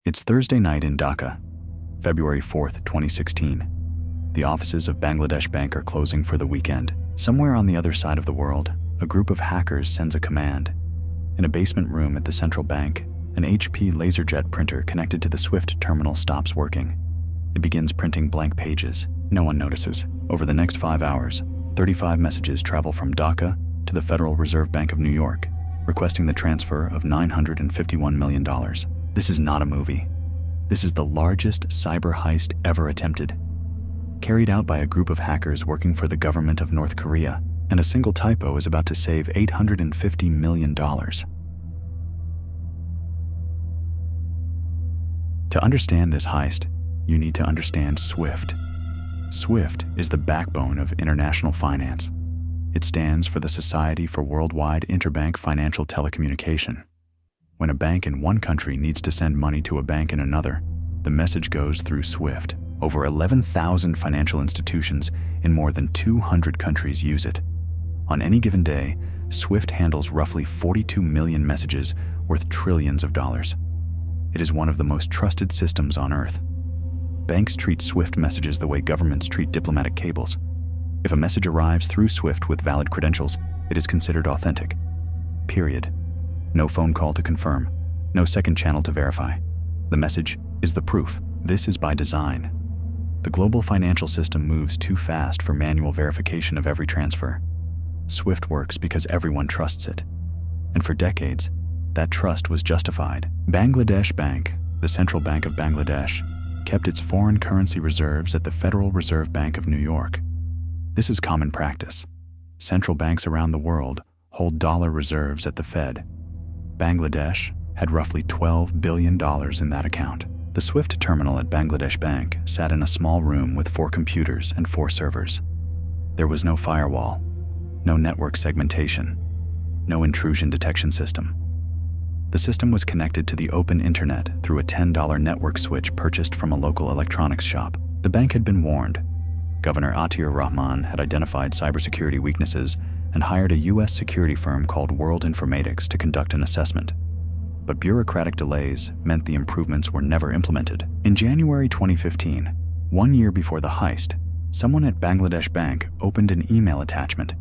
It's Thursday night in Dhaka, February 4th, 2016. The offices of Bangladesh Bank are closing for the weekend. Somewhere on the other side of the world, a group of hackers sends a command. In a basement room at the central bank, an HP LaserJet printer connected to the Swift terminal stops working. It begins printing blank pages. No one notices. Over the next 5 hours, 35 messages travel from Dhaka to the Federal Reserve Bank of New York, requesting the transfer of $951 million. This is not a movie. This is the largest cyber heist ever attempted, carried out by a group of hackers working for the government of North Korea, and a single typo is about to save $850 million. To understand this heist, you need to understand SWIFT. SWIFT is the backbone of international finance. It stands for the Society for Worldwide Interbank Financial Telecommunication. When a bank in one country needs to send money to a bank in another, the message goes through SWIFT. Over 11,000 financial institutions in more than 200 countries use it. On any given day, SWIFT handles roughly 42 million messages worth trillions of dollars. It is one of the most trusted systems on Earth. Banks treat SWIFT messages the way governments treat diplomatic cables. If a message arrives through SWIFT with valid credentials, it is considered authentic. Period. No phone call to confirm, no second channel to verify. The message is the proof. This is by design. The global financial system moves too fast for manual verification of every transfer. SWIFT works because everyone trusts it. And for decades, that trust was justified. Bangladesh Bank, the central bank of Bangladesh, kept its foreign currency reserves at the Federal Reserve Bank of New York. This is common practice. Central banks around the world hold dollar reserves at the Fed. Bangladesh had roughly $12 billion in that account. The SWIFT terminal at Bangladesh Bank sat in a small room with 4 computers and 4 servers. There was no firewall, no network segmentation, no intrusion detection system. The system was connected to the open internet through a $10 network switch purchased from a local electronics shop. The bank had been warned. Governor Atir Rahman had identified cybersecurity weaknesses and hired a U.S. security firm called World Informatics to conduct an assessment. But bureaucratic delays meant the improvements were never implemented. In January 2015, 1 year before the heist, someone at Bangladesh Bank opened an email attachment.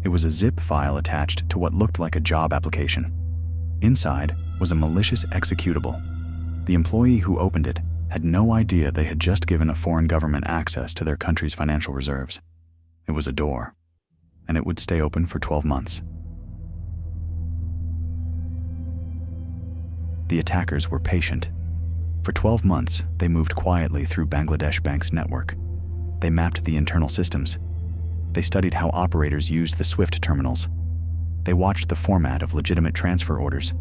It was a zip file attached to what looked like a job application. Inside was a malicious executable. The employee who opened it had no idea they had just given a foreign government access to their country's financial reserves. It was a door, and it would stay open for 12 months. The attackers were patient. For 12 months, they moved quietly through Bangladesh Bank's network. They mapped the internal systems. They studied how operators used the SWIFT terminals. They watched the format of legitimate transfer orders,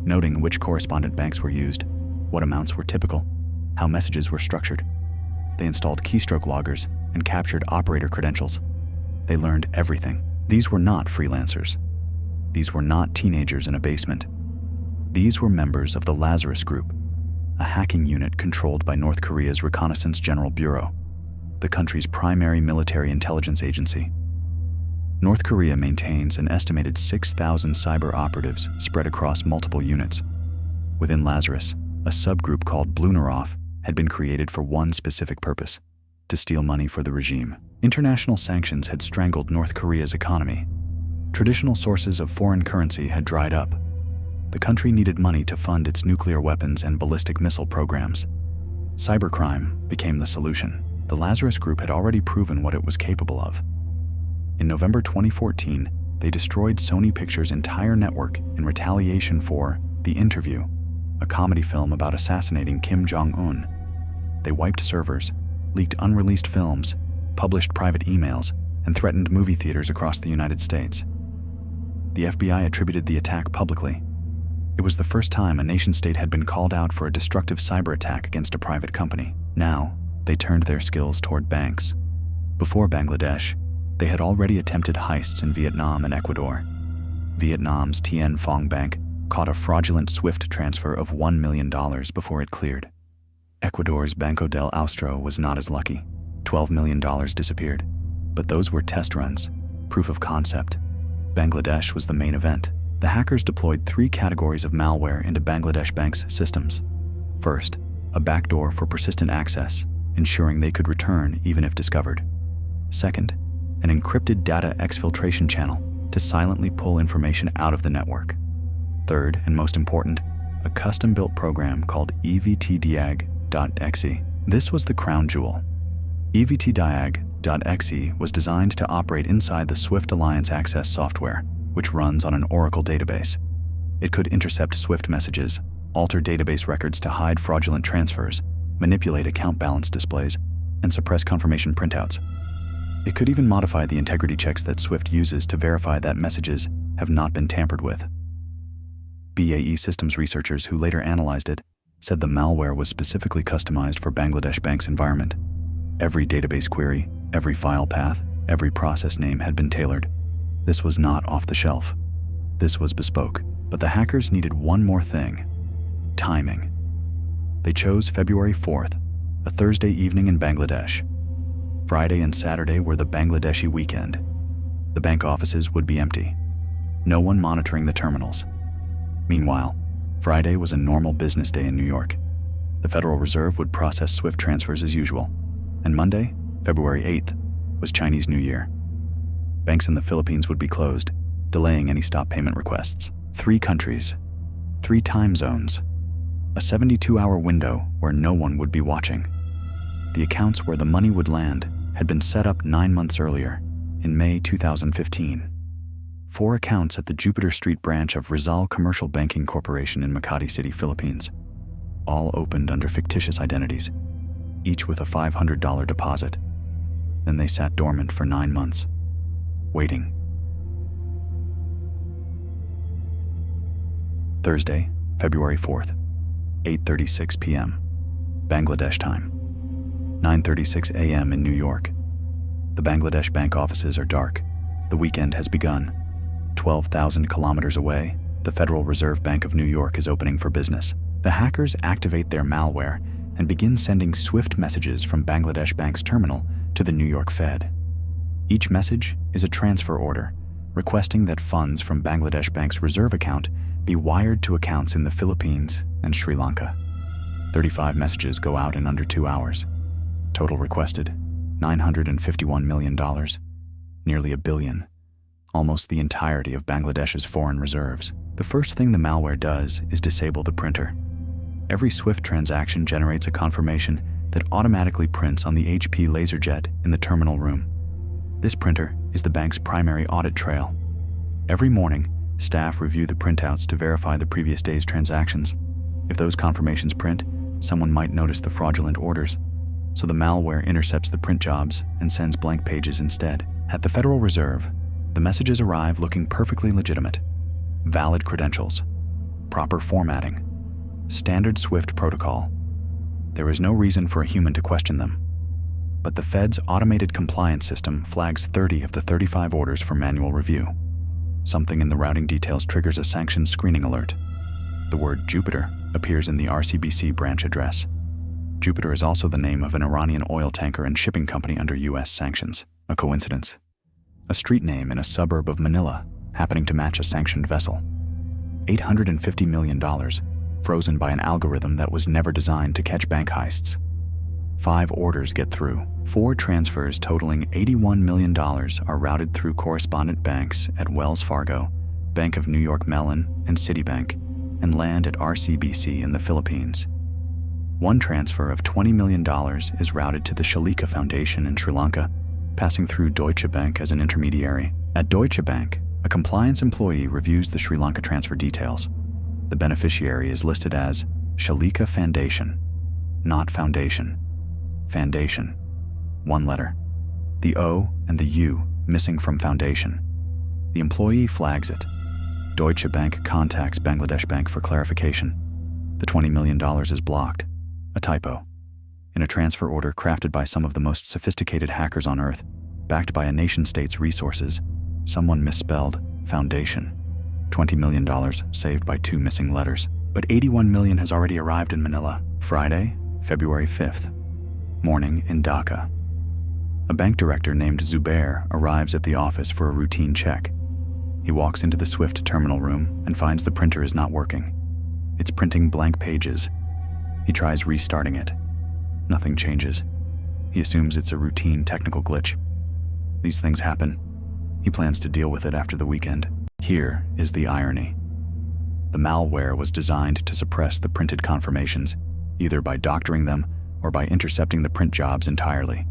noting which correspondent banks were used, what amounts were typical, how messages were structured. They installed keystroke loggers and captured operator credentials. They learned everything. These were not freelancers. These were not teenagers in a basement. These were members of the Lazarus group, a hacking unit controlled by North Korea's Reconnaissance General Bureau, the country's primary military intelligence agency. North Korea maintains an estimated 6,000 cyber operatives spread across multiple units. Within Lazarus, a subgroup called Blunerov had been created for one specific purpose: to steal money for the regime. International sanctions had strangled North Korea's economy. Traditional sources of foreign currency had dried up. The country needed money to fund its nuclear weapons and ballistic missile programs. Cybercrime became the solution. The Lazarus group had already proven what it was capable of. In November 2014, they destroyed Sony Pictures' entire network in retaliation for The Interview, a comedy film about assassinating Kim Jong-un. They wiped servers, leaked unreleased films, published private emails, and threatened movie theaters across the United States. The FBI attributed the attack publicly. It was the first time a nation-state had been called out for a destructive cyber attack against a private company. Now, they turned their skills toward banks. Before Bangladesh, they had already attempted heists in Vietnam and Ecuador. Vietnam's Tien Phong Bank caught a fraudulent SWIFT transfer of $1 million before it cleared. Ecuador's Banco del Austro was not as lucky. $12 million disappeared. But those were test runs, proof of concept. Bangladesh was the main event. The hackers deployed 3 categories of malware into Bangladesh Bank's systems. First, a backdoor for persistent access, ensuring they could return even if discovered. Second, an encrypted data exfiltration channel to silently pull information out of the network. Third, and most important, a custom-built program called evtdiag.exe. This was the crown jewel. evtdiag.exe was designed to operate inside the Swift Alliance Access software, which runs on an Oracle database. It could intercept Swift messages, alter database records to hide fraudulent transfers, manipulate account balance displays, and suppress confirmation printouts. It could even modify the integrity checks that Swift uses to verify that messages have not been tampered with. BAE Systems researchers who later analyzed it said the malware was specifically customized for Bangladesh Bank's environment. Every database query, every file path, every process name had been tailored. This was not off the shelf. This was bespoke. But the hackers needed one more thing: timing. They chose February 4th, a Thursday evening in Bangladesh. Friday and Saturday were the Bangladeshi weekend. The bank offices would be empty. No one monitoring the terminals. Meanwhile, Friday was a normal business day in New York. The Federal Reserve would process Swift transfers as usual. And Monday, February 8th, was Chinese New Year. Banks in the Philippines would be closed, delaying any stop payment requests. 3 countries, 3 time zones, a 72-hour window where no one would be watching. The accounts where the money would land had been set up 9 months earlier, in May 2015. 4 accounts at the Jupiter Street branch of Rizal Commercial Banking Corporation in Makati City, Philippines, all opened under fictitious identities, each with a $500 deposit. Then they sat dormant for 9 months, waiting. Thursday, February 4th, 8:36 p.m., Bangladesh time, 9:36 a.m. in New York. The Bangladesh bank offices are dark. The weekend has begun. 12,000 kilometers away, the Federal Reserve Bank of New York is opening for business. The hackers activate their malware and begin sending Swift messages from Bangladesh Bank's terminal to the New York Fed. Each message is a transfer order, requesting that funds from Bangladesh Bank's reserve account be wired to accounts in the Philippines and Sri Lanka. 35 messages go out in under 2 hours. Total requested, $951 million, nearly $1 billion, almost the entirety of Bangladesh's foreign reserves. The first thing the malware does is disable the printer. Every Swift transaction generates a confirmation that automatically prints on the HP LaserJet in the terminal room. This printer is the bank's primary audit trail. Every morning, staff review the printouts to verify the previous day's transactions. If those confirmations print, someone might notice the fraudulent orders, so the malware intercepts the print jobs and sends blank pages instead. At the Federal Reserve, the messages arrive looking perfectly legitimate. Valid credentials, proper formatting, standard Swift protocol. There is no reason for a human to question them. But the Fed's automated compliance system flags 30 of the 35 orders for manual review. Something in the routing details triggers a sanctions screening alert. The word Jupiter appears in the RCBC branch address. Jupiter is also the name of an Iranian oil tanker and shipping company under US sanctions. A coincidence? A street name in a suburb of Manila, happening to match a sanctioned vessel. $850 million, frozen by an algorithm that was never designed to catch bank heists. 5 orders get through. 4 transfers totaling $81 million are routed through correspondent banks at Wells Fargo, Bank of New York Mellon, and Citibank, and land at RCBC in the Philippines. 1 transfer of $20 million is routed to the Shalika Foundation in Sri Lanka, passing through Deutsche Bank as an intermediary. At Deutsche Bank, a compliance employee reviews the Sri Lanka transfer details. The beneficiary is listed as Shalika Foundation, not Foundation. Foundation, 1 letter. The O and the U missing from Foundation. The employee flags it. Deutsche Bank contacts Bangladesh Bank for clarification. The $20 million is blocked, a typo. In a transfer order crafted by some of the most sophisticated hackers on Earth, backed by a nation-state's resources, someone misspelled Foundation. $20 million saved by 2 missing letters. But $81 million has already arrived in Manila. Friday, February 5th. Morning in Dhaka. A bank director named Zubair arrives at the office for a routine check. He walks into the Swift terminal room and finds the printer is not working. It's printing blank pages. He tries restarting it. Nothing changes. He assumes it's a routine technical glitch. These things happen. He plans to deal with it after the weekend. Here is the irony. The malware was designed to suppress the printed confirmations, either by doctoring them or by intercepting the print jobs entirely.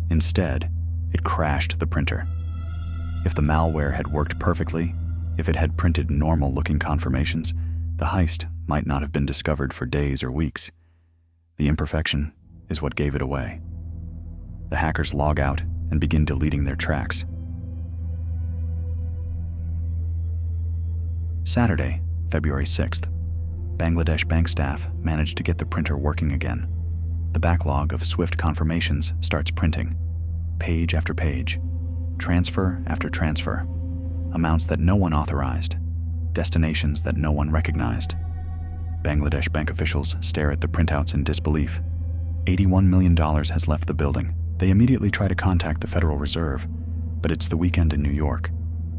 Instead, it crashed the printer. If the malware had worked perfectly, if it had printed normal-looking confirmations, the heist might not have been discovered for days or weeks. The imperfection is what gave it away. The hackers log out and begin deleting their tracks. Saturday, February 6th, Bangladesh bank staff managed to get the printer working again. The backlog of Swift confirmations starts printing, page after page, transfer after transfer, amounts that no one authorized, destinations that no one recognized. Bangladesh bank officials stare at the printouts in disbelief. $81 million has left the building. They immediately try to contact the Federal Reserve, but it's the weekend in New York.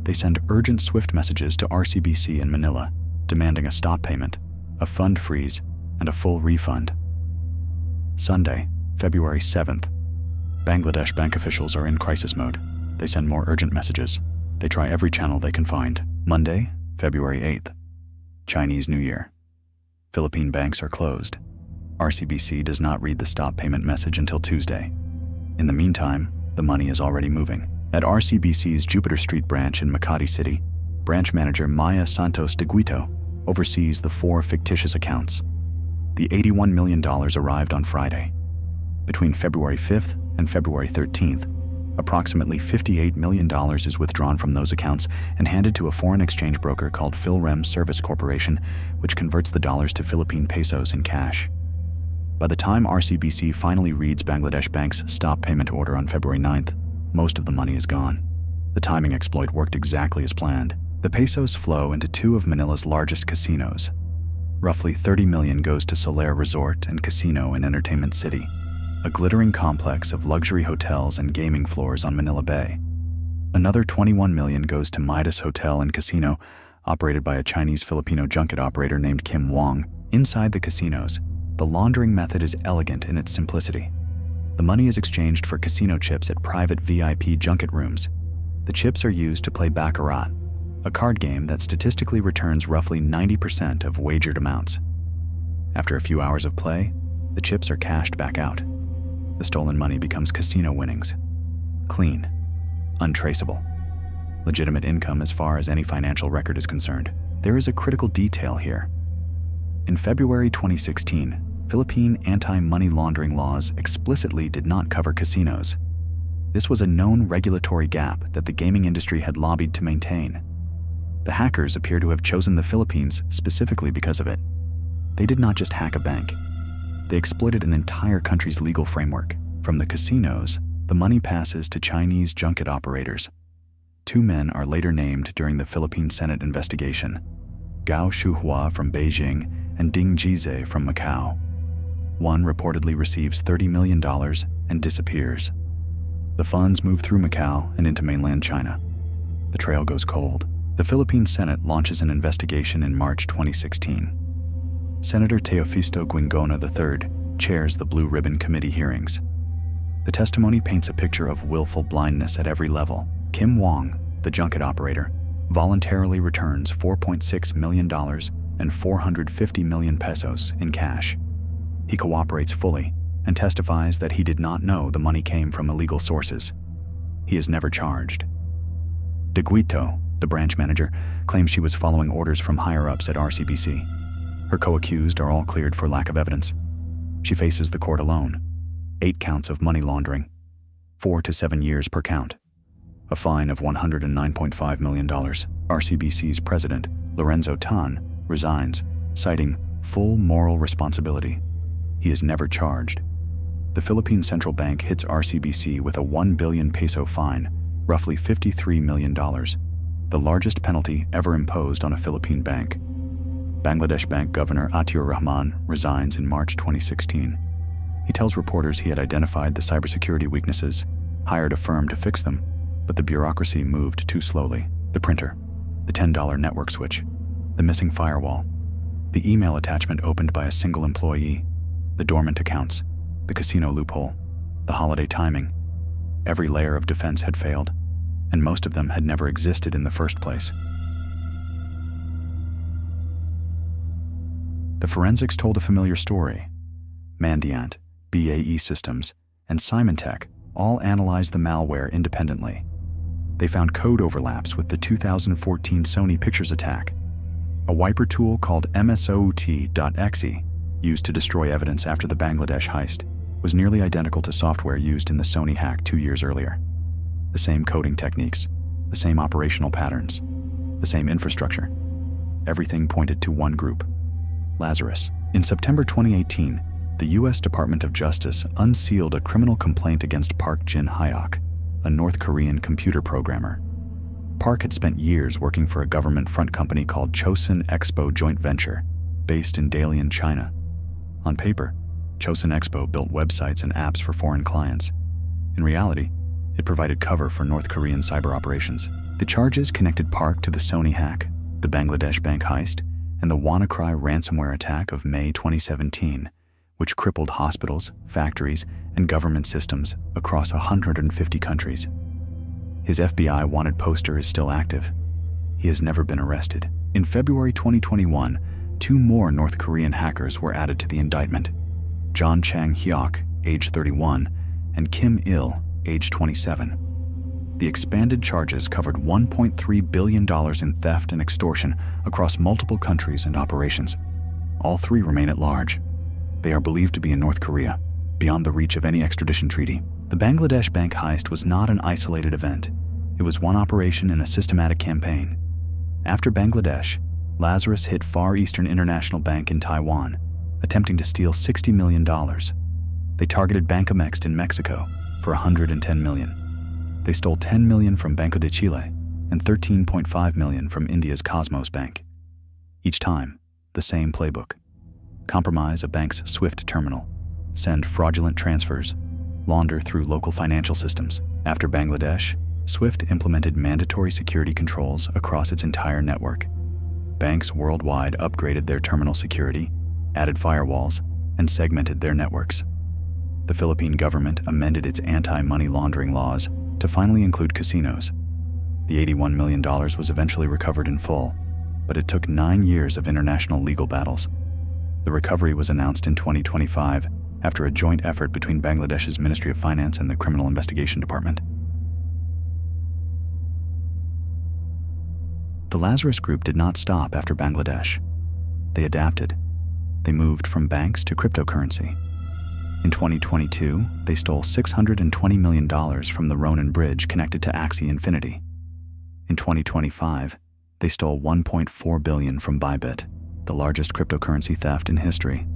They send urgent Swift messages to RCBC in Manila, demanding a stop payment, a fund freeze, and a full refund. Sunday, February 7th. Bangladesh bank officials are in crisis mode. They send more urgent messages. They try every channel they can find. Monday, February 8th. Chinese New Year. Philippine banks are closed. RCBC does not read the stop payment message until Tuesday. In the meantime, the money is already moving. At RCBC's Jupiter Street branch in Makati City, branch manager Maya Santos de Guito oversees the 4 fictitious accounts. The $81 million arrived on Friday. Between February 5th and February 13th, approximately $58 million is withdrawn from those accounts and handed to a foreign exchange broker called Philrem Service Corporation, which converts the dollars to Philippine pesos in cash. By the time RCBC finally reads Bangladesh Bank's stop payment order on February 9th, most of the money is gone. The timing exploit worked exactly as planned. The pesos flow into 2 of Manila's largest casinos. Roughly $30 million goes to Solaire Resort and Casino in Entertainment City, a glittering complex of luxury hotels and gaming floors on Manila Bay. Another $21 million goes to Midas Hotel and Casino, operated by a Chinese-Filipino junket operator named Kim Wong. Inside the casinos, the laundering method is elegant in its simplicity. The money is exchanged for casino chips at private VIP junket rooms. The chips are used to play baccarat, a card game that statistically returns roughly 90% of wagered amounts. After a few hours of play, the chips are cashed back out. The stolen money becomes casino winnings. Clean, untraceable, legitimate income as far as any financial record is concerned. There is a critical detail here. In February 2016, Philippine anti-money laundering laws explicitly did not cover casinos. This was a known regulatory gap that the gaming industry had lobbied to maintain. The hackers appear to have chosen the Philippines specifically because of it. They did not just hack a bank. They exploited an entire country's legal framework. From the casinos, the money passes to Chinese junket operators. 2 men are later named during the Philippine Senate investigation: Gao Shuhua from Beijing and Ding Jize from Macau. One reportedly receives $30 million and disappears. The funds move through Macau and into mainland China. The trail goes cold. The Philippine Senate launches an investigation in March 2016. Senator Teofisto Guingona III chairs the Blue Ribbon Committee hearings. The testimony paints a picture of willful blindness at every level. Kim Wong, the junket operator, voluntarily returns $4.6 million and 450 million pesos in cash. He cooperates fully and testifies that he did not know the money came from illegal sources. He is never charged. De Guito, the branch manager, claims she was following orders from higher-ups at RCBC. Her co-accused are all cleared for lack of evidence. She faces the court alone. 8 counts of money laundering, 4 to 7 years per count. A fine of $109.5 million. RCBC's president, Lorenzo Tan, resigns, citing full moral responsibility. He is never charged. The Philippine Central Bank hits RCBC with a 1 billion peso fine, roughly $53 million, the largest penalty ever imposed on a Philippine bank. Bangladesh Bank Governor Atiur Rahman resigns in March 2016. He tells reporters he had identified the cybersecurity weaknesses, hired a firm to fix them, but the bureaucracy moved too slowly. The printer, the $10 network switch, the missing firewall, the email attachment opened by a single employee. The dormant accounts, the casino loophole, the holiday timing. Every layer of defense had failed, and most of them had never existed in the first place. The forensics told a familiar story. Mandiant, BAE Systems, and Symantec all analyzed the malware independently. They found code overlaps with the 2014 Sony Pictures attack. A wiper tool called MSOOT.exe, used to destroy evidence after the Bangladesh heist, was nearly identical to software used in the Sony hack 2 years earlier. The same coding techniques, the same operational patterns, the same infrastructure. Everything pointed to one group: Lazarus. In September 2018, the U.S. Department of Justice unsealed a criminal complaint against Park Jin-hyok, a North Korean computer programmer. Park had spent years working for a government front company called Chosun Expo Joint Venture, based in Dalian, China. On paper, Chosun Expo built websites and apps for foreign clients. In reality, it provided cover for North Korean cyber operations. The charges connected Park to the Sony hack, the Bangladesh bank heist, and the WannaCry ransomware attack of May 2017, which crippled hospitals, factories, and government systems across 150 countries. His FBI wanted poster is still active. He has never been arrested. In February 2021, 2 more North Korean hackers were added to the indictment: Chang Hyok, age 31, and Kim Il, age 27. The expanded charges covered $1.3 billion in theft and extortion across multiple countries and operations. All 3 remain at large. They are believed to be in North Korea, beyond the reach of any extradition treaty. The Bangladesh bank heist was not an isolated event. It was one operation in a systematic campaign. After Bangladesh, Lazarus hit Far Eastern International Bank in Taiwan, attempting to steal $60 million. They targeted Bancomext in Mexico for $110 million. They stole $10 million from Banco de Chile and $13.5 million from India's Cosmos Bank. Each time, the same playbook: compromise a bank's SWIFT terminal, send fraudulent transfers, launder through local financial systems. After Bangladesh, SWIFT implemented mandatory security controls across its entire network. Banks worldwide upgraded their terminal security, added firewalls, and segmented their networks. The Philippine government amended its anti-money laundering laws to finally include casinos. The $81 million was eventually recovered in full, but it took 9 years of international legal battles. The recovery was announced in 2025 after a joint effort between Bangladesh's Ministry of Finance and the Criminal Investigation Department. The Lazarus Group did not stop after Bangladesh. They adapted. They moved from banks to cryptocurrency. In 2022, they stole $620 million from the Ronin Bridge connected to Axie Infinity. In 2025, they stole $1.4 billion from Bybit, the largest cryptocurrency theft in history.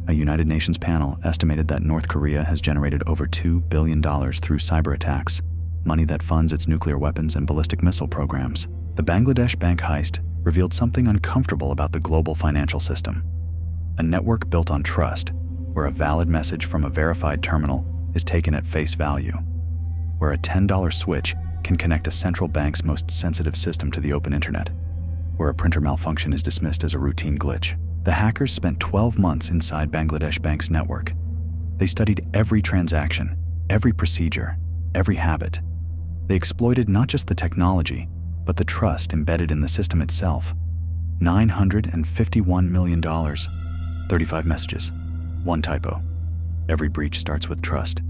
A United Nations panel estimated that North Korea has generated over $2 billion through cyber attacks, money that funds its nuclear weapons and ballistic missile programs. The Bangladesh bank heist revealed something uncomfortable about the global financial system: a network built on trust, where a valid message from a verified terminal is taken at face value, where a $10 switch can connect a central bank's most sensitive system to the open internet, where a printer malfunction is dismissed as a routine glitch. The hackers spent 12 months inside Bangladesh Bank's network. They studied every transaction, every procedure, every habit. They exploited not just the technology, but the trust embedded in the system itself. $951 million, 35 messages, 1 typo. Every breach starts with trust.